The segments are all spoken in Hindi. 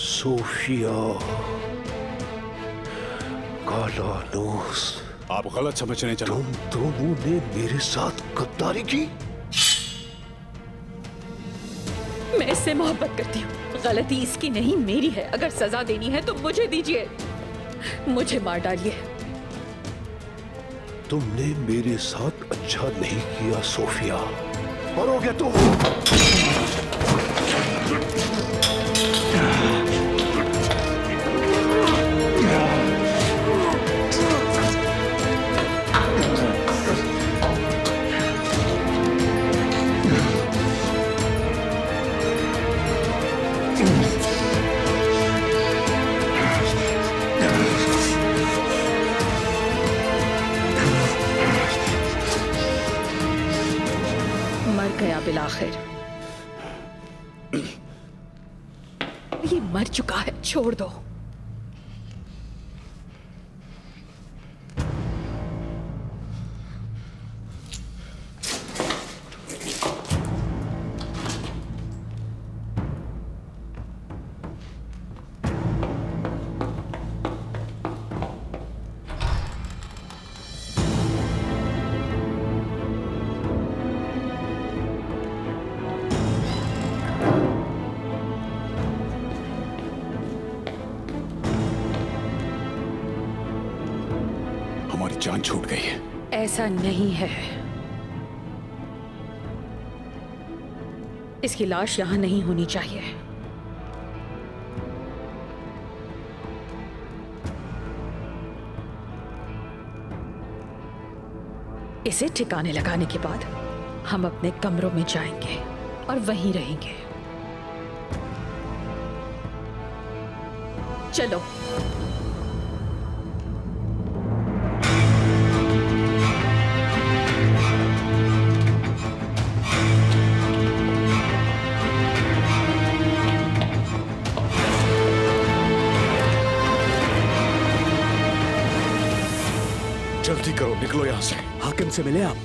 सोफिया कालानोस, आप गलत समझने चलो। तुम दोनों ने मेरे साथ गद्दारी की। मैं इससे मोहब्बत करती हूँ। गलती इसकी नहीं मेरी है। अगर सजा देनी है तो मुझे दीजिए, मुझे मार डालिए। तुमने मेरे साथ अच्छा नहीं किया सोफिया। मरोगे तुम। मर गया बिलाखिर। ये मर चुका है, छोड़ दो। हमारी जान छूट गई है। ऐसा नहीं है। इसकी लाश यहां नहीं होनी चाहिए। इसे ठिकाने लगाने के बाद हम अपने कमरों में जाएंगे और वहीं रहेंगे। चलो। जल्दी करो, निकलो यहां से। हाकिम से मिले आप?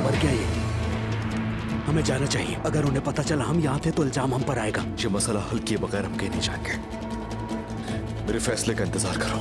मर गया ये। हमें जाना चाहिए। अगर उन्हें पता चला हम यहाँ थे तो इल्जाम हम पर आएगा। ये मसला हल किए बगैर हम कहीं नहीं जाएंगे। मेरे फैसले का इंतजार करो।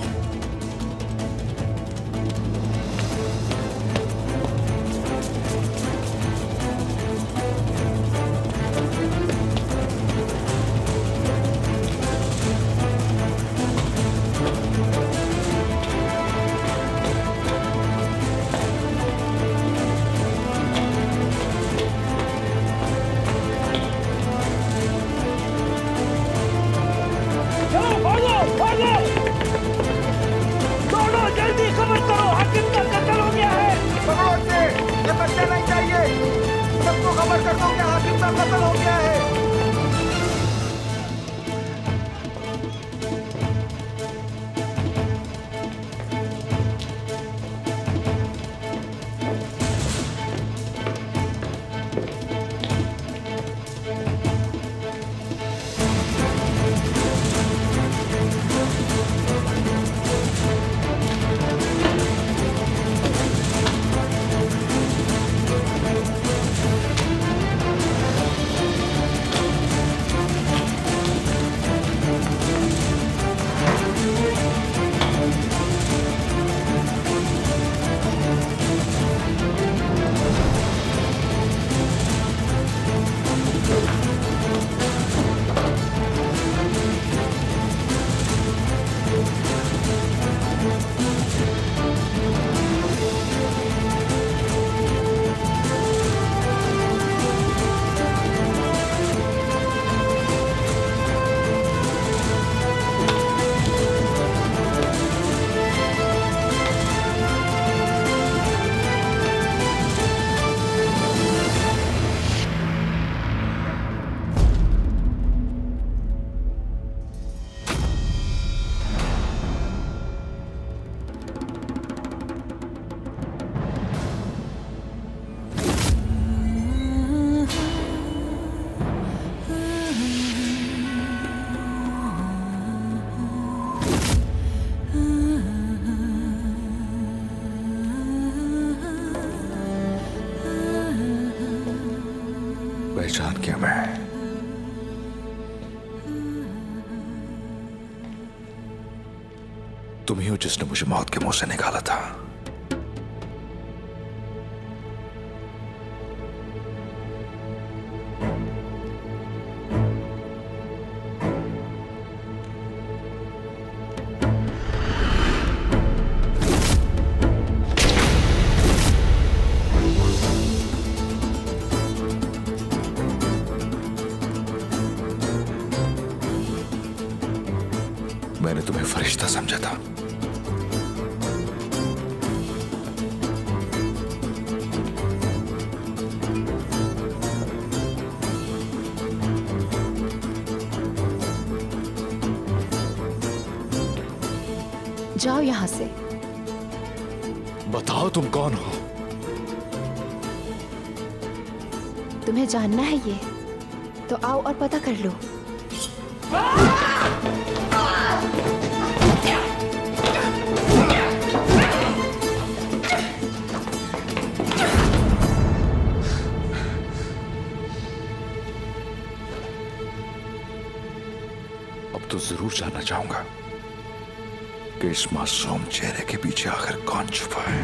पहचान किया मैं। तुम ही हो जिसने मुझे मौत के मुंह से निकाला था। मैंने तुम्हें फरिश्ता समझा था। जाओ यहां से। बताओ तुम कौन हो? तुम्हें जानना है ये तो आओ और पता कर लो। अब तो जरूर जानना चाहूंगा कि इस मासूम चेहरे के पीछे आखिर कौन छुपा है।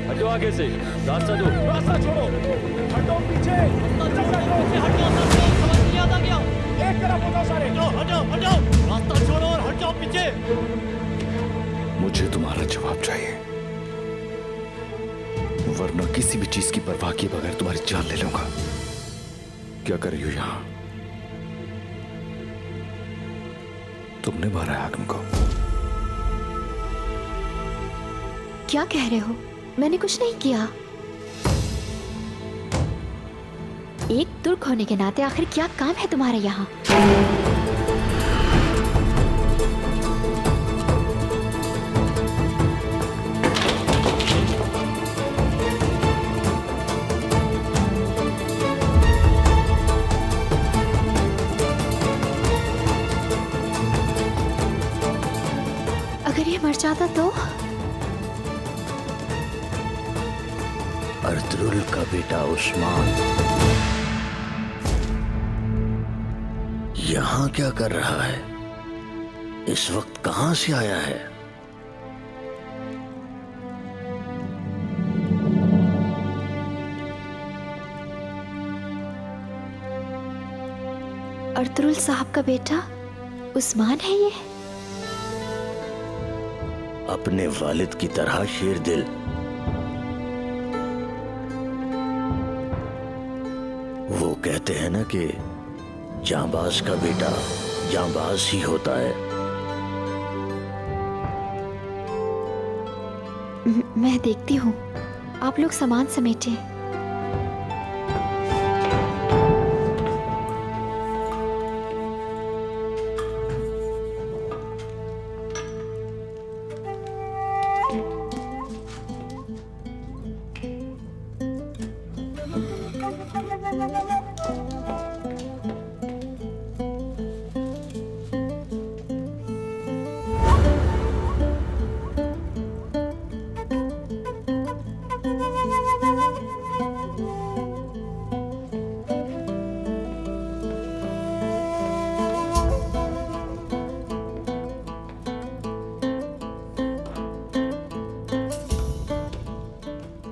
हटो आगे से, रास्ता दो। रास्ता छोड़ो, हटो पीछे। रास्ता समझ नहीं आता क्या? एक तरफ हो जाओ सारे। हटो हटो, रास्ता छोड़ो और हट जाओ पीछे। मुझे तुम्हारा जवाब चाहिए, वरना किसी भी चीज की परवाह किए बगैर तुम्हारी जान ले लूंगा। क्या कर रही हो यहां? तुमने मारा है हाकिम को। क्या कह रहे हो? मैंने कुछ नहीं किया। एक तुर्क होने के नाते आखिर क्या काम है तुम्हारा यहाँ? अगर ये मर जाता तो? अर्तुगरुल का बेटा उस्मान यहां क्या कर रहा है? इस वक्त कहां से आया है? अर्तुगरुल साहब का बेटा उस्मान है ये? अपने वालिद की तरह शेर दिल। वो कहते हैं ना कि जांबाज का बेटा जांबाज ही होता है। मैं देखती हूँ, आप लोग सामान समेटे।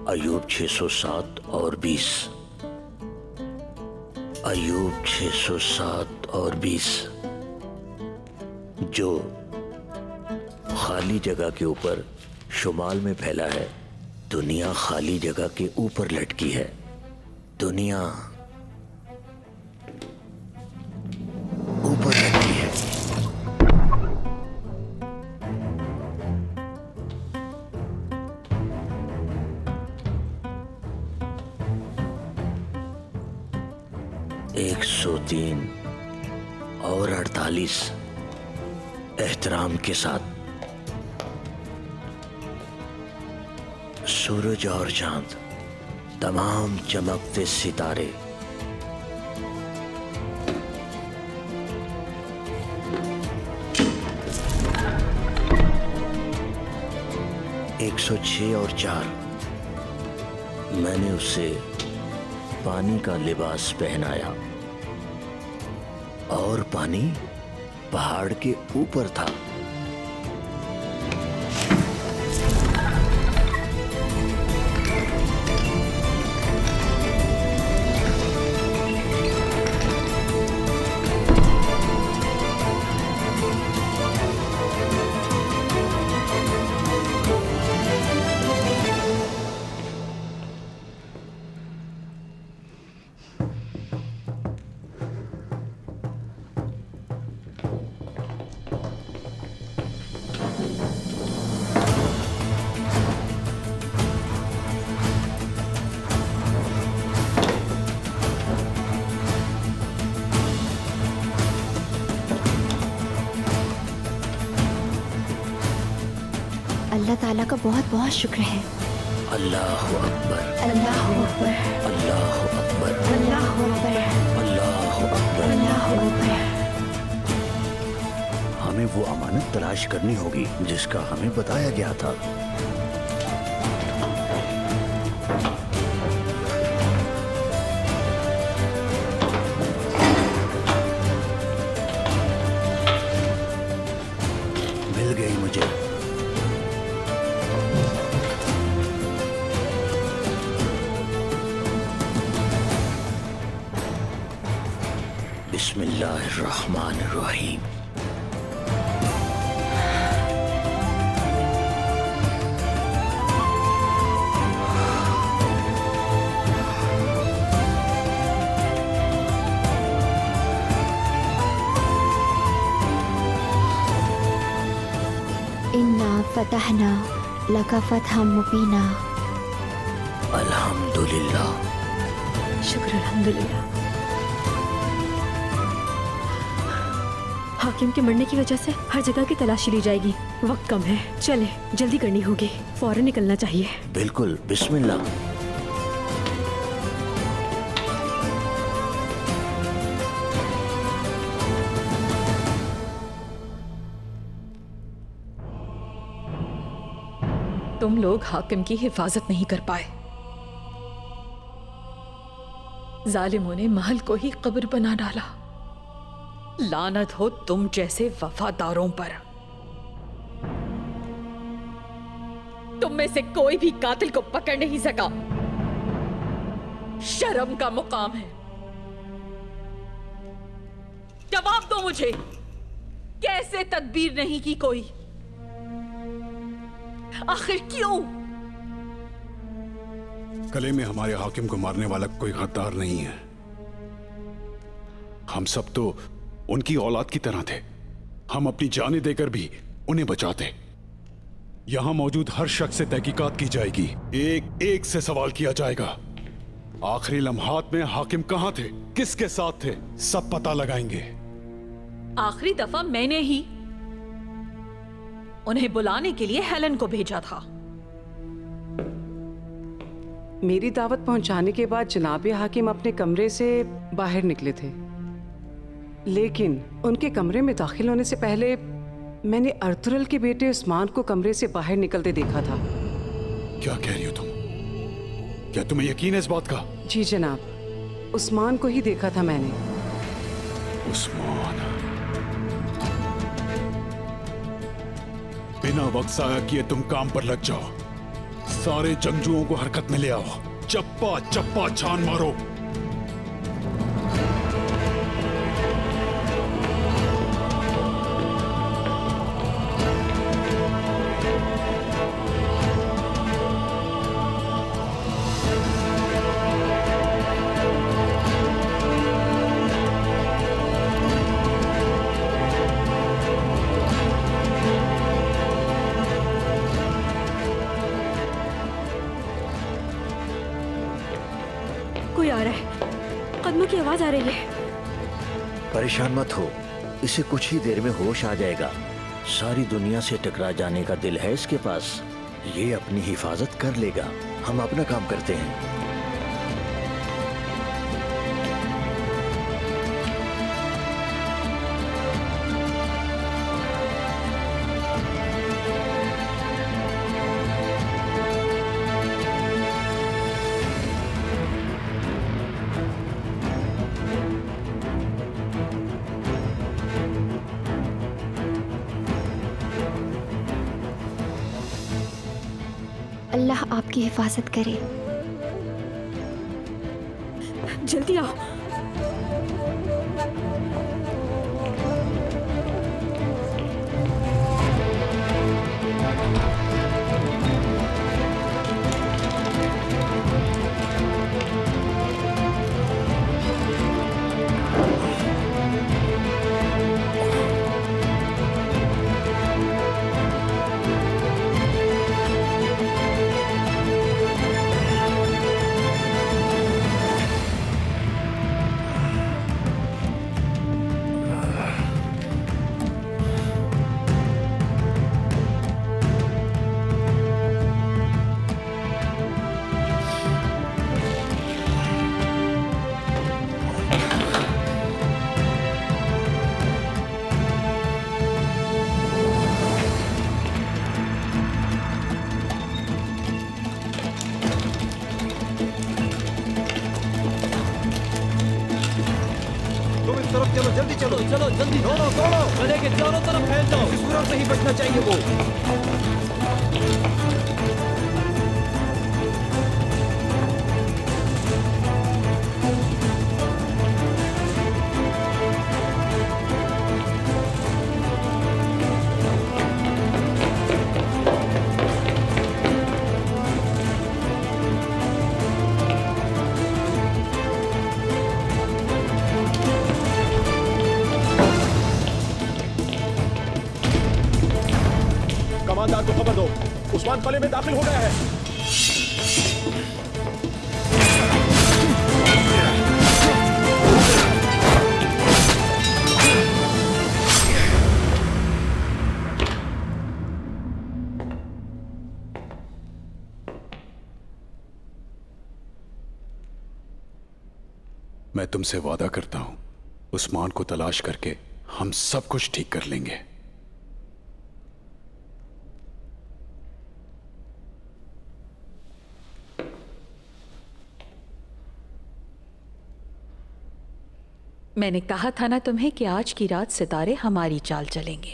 अयूब 607 और 20। अयूब 607 और 20 जो खाली जगह के ऊपर शुमाल में फैला है। दुनिया खाली जगह के ऊपर लटकी है। दुनिया ऊपर लटकी है। एक 103 और 48 एहतराम के साथ सूरज और चांद, तमाम चमकते सितारे, 106 और 4 मैंने उसे पानी का लिबास पहनाया और पानी पहाड़ के ऊपर था। अल्लाह ताला का बहुत बहुत शुक्र है। अल्लाह अकबर, अल्लाह अकबर, अल्लाह अकबर, अल्लाह अकबर, अल्लाह अकबर। अल्लाह अकबर। हमें वो अमानत तलाश करनी होगी जिसका हमें बताया गया था। मिल गई मुझे। बिस्मिल्लाहिर्रहमानिर्रहीम। इन्ना फतहना लका फतहम मुबीना। अल्हम्दुलिल्लाह। शुक्र अल्हम्दुलिल्लाह। हाकिम के मरने की वजह से हर जगह की तलाशी ली जाएगी। वक्त कम है, चले जल्दी करनी होगी, फौरन निकलना चाहिए। बिल्कुल, बिस्मिल्लाह। तुम लोग हाकिम की हिफाजत नहीं कर पाए। जालिमों ने महल को ही कब्र बना डाला। लानत हो तुम जैसे वफादारों पर। तुम में से कोई भी कातिल को पकड़ नहीं सका। शर्म का मुकाम है। जवाब दो मुझे, कैसे तदबीर नहीं की कोई? आखिर क्यों? कले में हमारे हाकिम को मारने वाला कोई गद्दार नहीं है। हम सब तो उनकी औलाद की तरह थे। हम अपनी जानें देकर भी उन्हें बचाते। यहां मौजूद हर शख्स से तहकीकात की जाएगी। एक एक से सवाल किया जाएगा। आखिरी लम्हात में हाकिम कहां थे, किसके साथ थे, सब पता लगाएंगे। आखिरी दफा मैंने ही उन्हें बुलाने के लिए हेलन को भेजा था। मेरी दावत पहुंचाने के बाद जनाब हाकिम अपने कमरे से बाहर निकले थे, लेकिन उनके कमरे में दाखिल होने से पहले मैंने अर्तुगरुल के बेटे उस्मान को कमरे से बाहर निकलते देखा था। क्या कह रही हो तुम? क्या तुम्हें यकीन है इस बात का? जी जनाब, उस्मान को ही देखा था मैंने। उस्मान। बिना वक्त जाया किए तुम काम पर लग जाओ। सारे जंगजुओं को हरकत में ले आओ। चप्पा चप्पा छान मारो। कोई आ रहा है, कदमों की आवाज आ रही है। परेशान मत हो, इसे कुछ ही देर में होश आ जाएगा। सारी दुनिया से टकरा जाने का दिल है इसके पास। ये अपनी हिफाजत कर लेगा। हम अपना काम करते हैं। अल्लाह आपकी हिफाजत करे। जल्दी आओ। तुम इस तरफ चलो, जल्दी चलो, चलो जल्दी, दौड़ो दौड़ो, गले के चारों तरफ फैल जाओ। सूरज से ही बचना चाहिए वो। कमांडर को खबर दो, उस्मान कले में दाखिल हो गया है। मैं तुमसे वादा करता हूं, उस्मान को तलाश करके हम सब कुछ ठीक कर लेंगे। मैंने कहा था ना तुम्हें कि आज की रात सितारे हमारी चाल चलेंगे।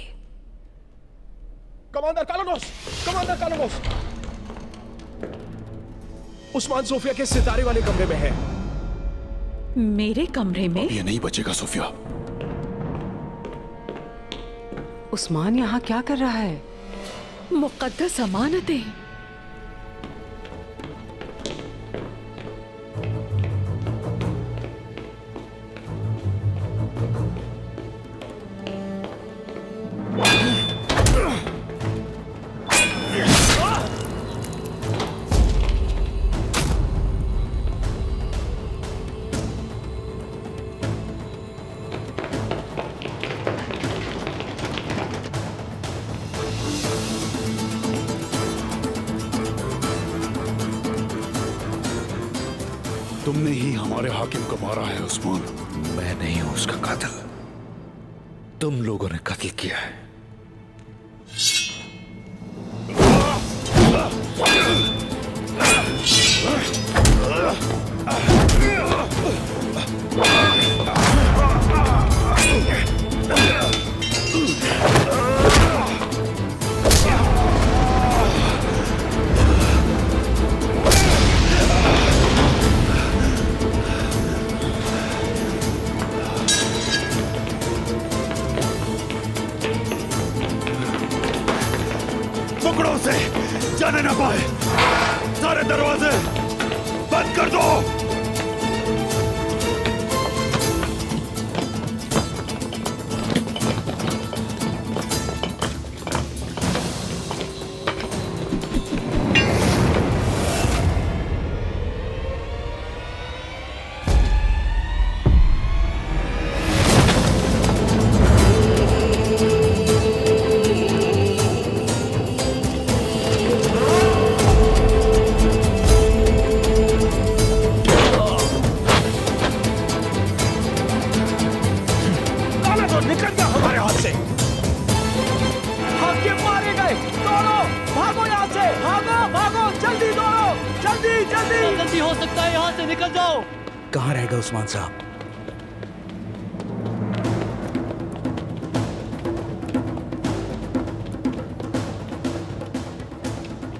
Commander Carlos, commander Carlos, Usman Sophia के सितारे वाले कमरे में है। मेरे कमरे में? अब ये नहीं बचेगा सोफिया। उस्मान यहाँ क्या कर रहा है? मुकद्दस अमानतें। तुमने ही हमारे हाकिम को मारा है उस्मान। मैं नहीं हूं उसका कातिल, तुम लोगों ने कत्ल किया है। टुकड़ों से जाने ना पाए, सारे दरवाजे बंद कर दो। जल्दी हो सकता है, यहाँ से निकल जाओ। कहाँ रहेगा उस्मान साहब?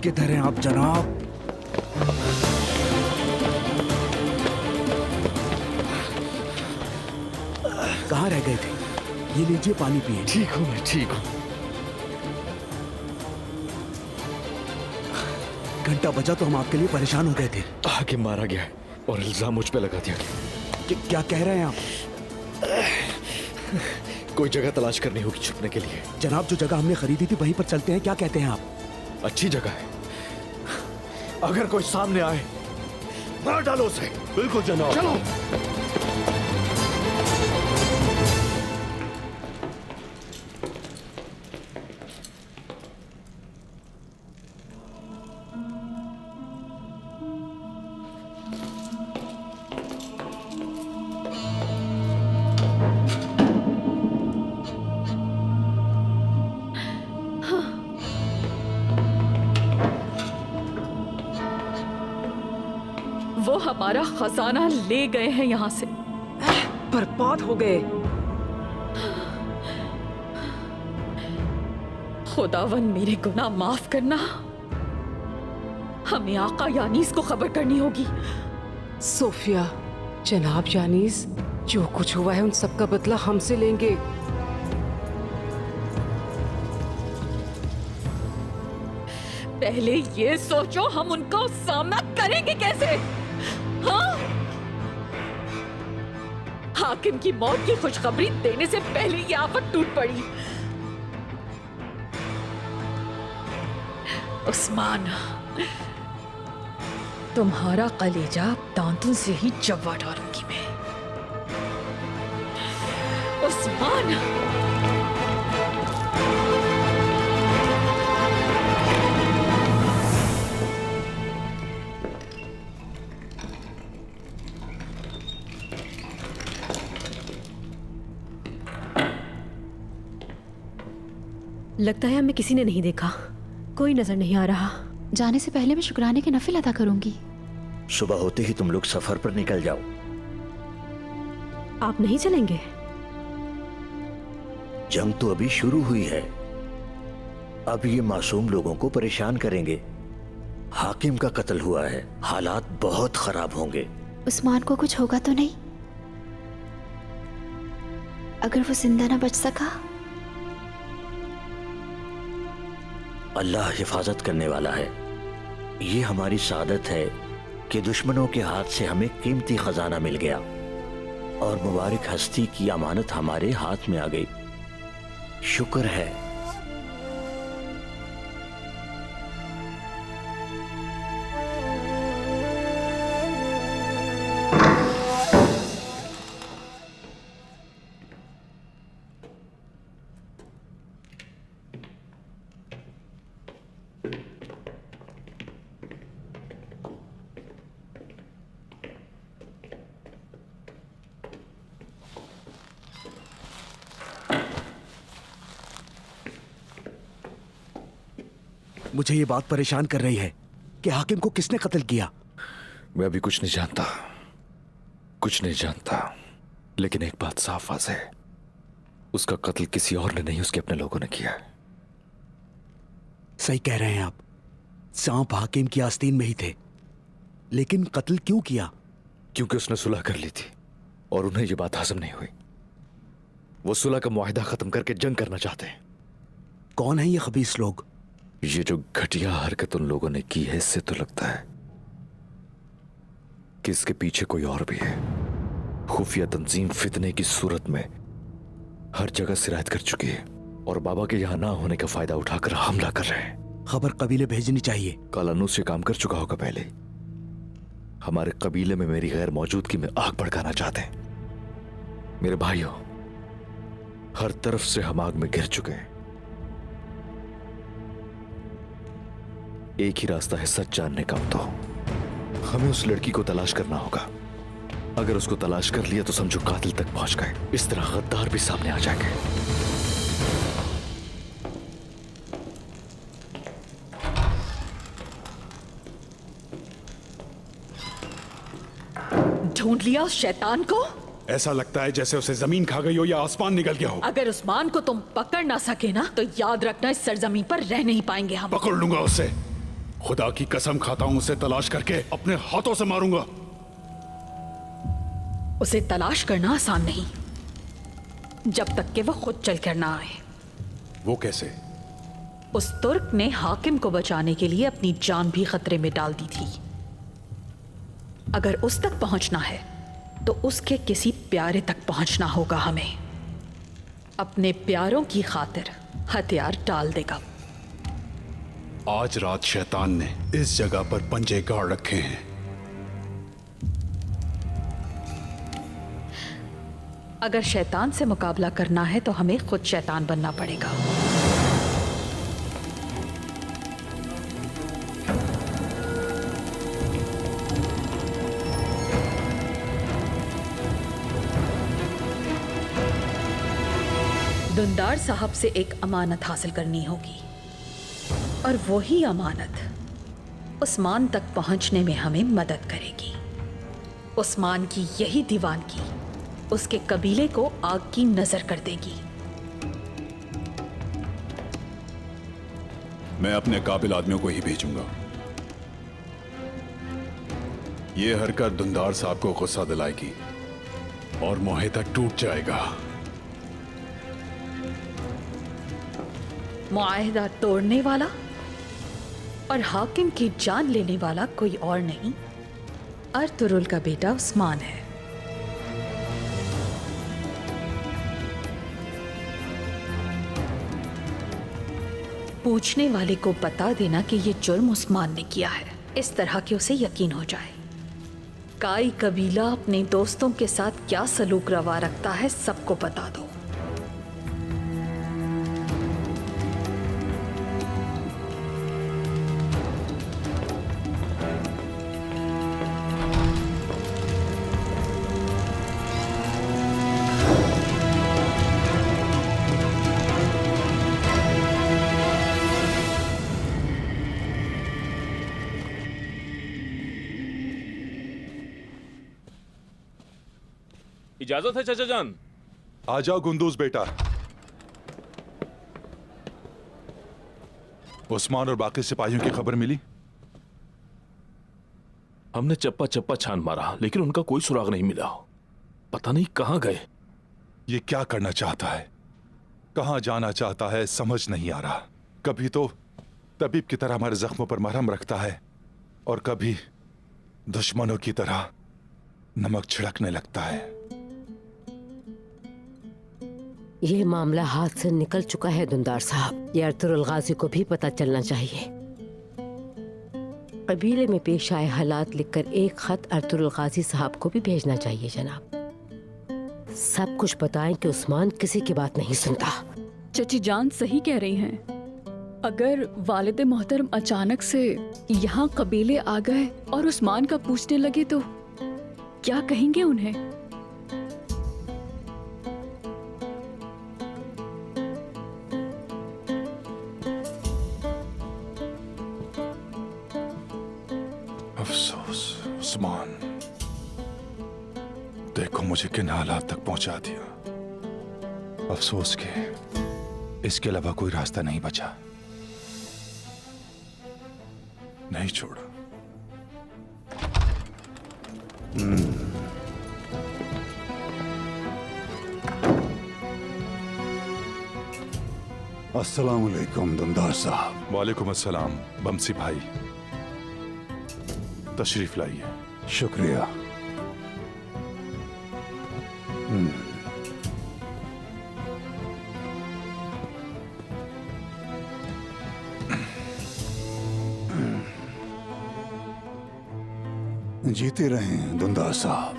किधर हैं आप जनाब? कहाँ रह गए थे? ये लीजिए पानी पिए। ठीक हूँ मैं, ठीक हूँ। घंटा बजा तो हम आपके लिए परेशान हो गए थे। हाकिम मारा गया है और इल्जाम मुझ पे लगा दिया गया। क्या कह रहे हैं आप? कोई जगह तलाश करनी होगी छुपने के लिए। जनाब, जो जगह हमने खरीदी थी वहीं पर चलते हैं। क्या कहते हैं आप? अच्छी जगह है। अगर कोई सामने आए मार डालो उसे। बिल्कुल जनाब। चलो। वो हमारा खजाना ले गए हैं यहाँ से। बर्बाद हो गए। खुदावन मेरे गुनाह माफ करना। हमें आका यानीस को खबर करनी होगी। सोफिया, जनाब यानीस, जो कुछ हुआ है उन सब का बदला हमसे लेंगे। पहले ये सोचो हम उनका सामना करेंगे कैसे? हाँ? हाकिम की मौत की खुशखबरी देने से पहले ये आफत टूट पड़ी। उस्मान, तुम्हारा कलेजा दांतों से ही चबा डालूंगी मैं। उस्मान, लगता है हमें किसी ने नहीं देखा। कोई नजर नहीं आ रहा। जाने से पहले मैं शुक्राने के नफिल अदा करूंगी। सुबह होते ही तुम लोग सफर पर निकल जाओ। आप नहीं चलेंगे? जंग तो अभी शुरू हुई है। अब ये मासूम लोगों को परेशान करेंगे। हाकिम का कत्ल हुआ है, हालात बहुत खराब होंगे। उस्मान को कुछ होगा तो नहीं? अगर वो जिंदा ना बच सका? अल्लाह हिफाजत करने वाला है। ये हमारी सादत है कि दुश्मनों के हाथ से हमें कीमती खजाना मिल गया और मुबारक हस्ती की अमानत हमारे हाथ में आ गई। शुक्र है। मुझे ये बात परेशान कर रही है कि हाकिम को किसने कत्ल किया। मैं अभी कुछ नहीं जानता, कुछ नहीं जानता, लेकिन एक बात साफ वाज़ेह है, उसका कत्ल किसी और ने नहीं, उसके अपने लोगों ने किया है। सही कह रहे हैं आप। सांप हाकिम की आस्तीन में ही थे, लेकिन कत्ल क्यों किया? क्योंकि उसने सुलह कर ली थी और उन्हें यह बात हजम नहीं हुई। वो सुलह का मुआहिदा खत्म करके जंग करना चाहते हैं। कौन है ये खबीस लोग? ये जो घटिया हरकत उन लोगों ने की है, इससे तो लगता है कि इसके पीछे कोई और भी है। खुफिया तंजीम फितने की सूरत में हर जगह सिरायत कर चुकी है और बाबा के यहां ना होने का फायदा उठाकर हमला कर रहे हैं। खबर कबीले भेजनी चाहिए। कालानूस से काम कर चुका होगा पहले। हमारे कबीले में मेरी गैर मौजूदगी में आग भड़काना चाहते हैं। मेरे भाइयों, हर तरफ से हम आग में घिर चुके हैं। एक ही रास्ता है सच जानने का, तो हमें उस लड़की को तलाश करना होगा। अगर उसको तलाश कर लिया तो समझो कातिल तक पहुंच गए। इस तरह गद्दार भी सामने आ जाएंगे। ढूंढ लिया उस शैतान को? ऐसा लगता है जैसे उसे जमीन खा गई हो या आसमान निकल गया हो। अगर उस्मान को तुम पकड़ ना सके ना, तो याद रखना इस सरजमीन पर रह नहीं पाएंगे हम। पकड़ लूंगा उसे, खुदा की कसम खाता हूं उसे तलाश करके अपने हाथों से मारूंगा। उसे तलाश करना आसान नहीं, जब तक कि वह खुद चल कर ना आए। वो कैसे? उस तुर्क ने हाकिम को बचाने के लिए अपनी जान भी खतरे में डाल दी थी। अगर उस तक पहुंचना है तो उसके किसी प्यारे तक पहुंचना होगा हमें। अपने प्यारों की खातिर हथियार डाल देगा। आज रात शैतान ने इस जगह पर पंजे गाड़ रखे हैं। अगर शैतान से मुकाबला करना है तो हमें खुद शैतान बनना पड़ेगा। दुंदार साहब से एक अमानत हासिल करनी होगी, और वही अमानत उस्मान तक पहुंचने में हमें मदद करेगी। उस्मान की यही दीवानगी उसके कबीले को आग की नजर कर देगी। मैं अपने काबिल आदमियों को ही भेजूंगा। ये हरकत दुंदार साहब को गुस्सा दिलाएगी और मुआहिदा टूट जाएगा। मुआहिदा तोड़ने वाला और हाकिम की जान लेने वाला कोई और नहीं, अर्तुरुल का बेटा उस्मान है। पूछने वाले को बता देना कि ये जुर्म उस्मान ने किया है, इस तरह कि उसे यकीन हो जाए। काई कबीला अपने दोस्तों के साथ क्या सलूक रवा रखता है सबको बता दो। इजाजत है चाचा जान? आ जाओ गुंदूज बेटा। उस्मान और बाकी सिपाहियों की खबर मिली? हमने चप्पा चप्पा छान मारा लेकिन उनका कोई सुराग नहीं मिला। पता नहीं कहां गए। ये क्या करना चाहता है, कहां जाना चाहता है, समझ नहीं आ रहा। कभी तो तबीब की तरह हमारे जख्मों पर मरहम रखता है और कभी दुश्मनों की तरह नमक छिड़कने लगता है। ये मामला हाथ से निकल चुका है दुंदार साहब। ये अर्तुरुल गाजी को भी पता चलना चाहिए। कबीले में पेश आए हालात लिखकर एक खत अर्तुरुल गाजी साहब को भी भेजना चाहिए जनाब। सब कुछ बताएं कि उस्मान किसी की बात नहीं सुनता। चची जान सही कह रही हैं। अगर वालिद मोहतरम अचानक से यहाँ कबीले आ गए और उस्मान का पूछने लगे तो क्या कहेंगे उन्हें? अफसोस उस्मान, देखो मुझे किन हालात तक पहुंचा दिया। अफसोस के इसके अलावा कोई रास्ता नहीं बचा। नहीं छोड़ा। अस्सलाम वालेकुम दुंदार साहब। वालेकुम अस्सलाम बमसी भाई, तशरीफ लाइए। शुक्रिया। जीते रहें दुंदार साहब।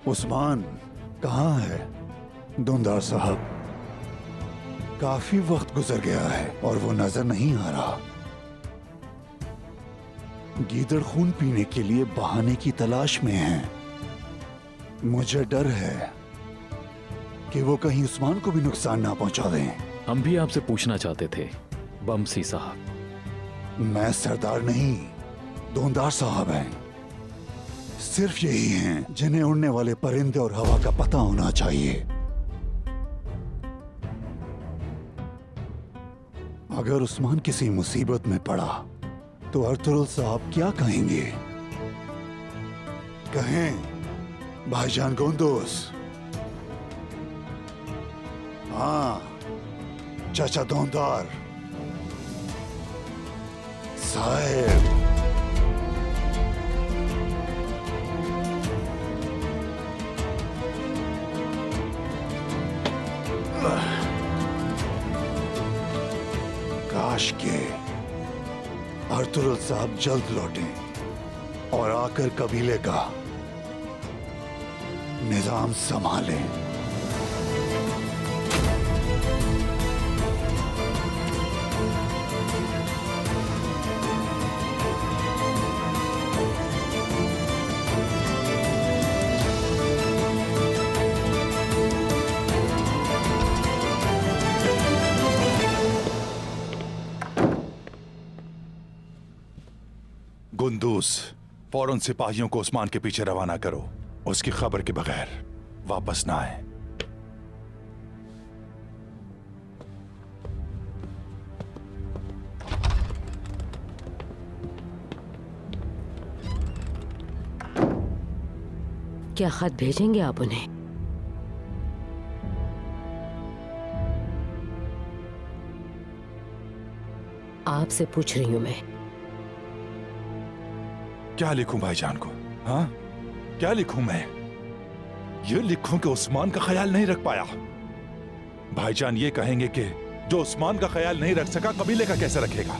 उस्मान कहाँ है दुंदार साहब? काफी वक्त गुजर गया है और वो नजर नहीं आ रहा। गीदड़ खून पीने के लिए बहाने की तलाश में है। मुझे डर है कि वो कहीं उस्मान को भी नुकसान ना पहुंचा दें। हम भी आपसे पूछना चाहते थे बमसी साहब। मैं सरदार नहीं, दुंदार साहब हैं। सिर्फ यही हैं जिन्हें उड़ने वाले परिंदे और हवा का पता होना चाहिए। अगर उस्मान किसी मुसीबत में पड़ा तो अर्तुगरुल साहब क्या कहेंगे? कहें भाईजान गुंदुस, हाँ चाचा दौंदार साहेब, काश के अर्तुगरुल साहब जल्द लौटें और आकर कबीले का निजाम संभालें। गुंदूस, फौरन सिपाहियों को उस्मान के पीछे रवाना करो। उसकी खबर के बगैर वापस ना आए। क्या खत भेजेंगे आप उन्हें? आपसे पूछ रही हूं मैं। क्या लिखूं भाईजान को? हाँ, क्या लिखूं मैं? ये लिखूं कि उस्मान का ख्याल नहीं रख पाया। भाईजान ये कहेंगे कि जो उस्मान का ख्याल नहीं रख सका कबीले का कैसे रखेगा?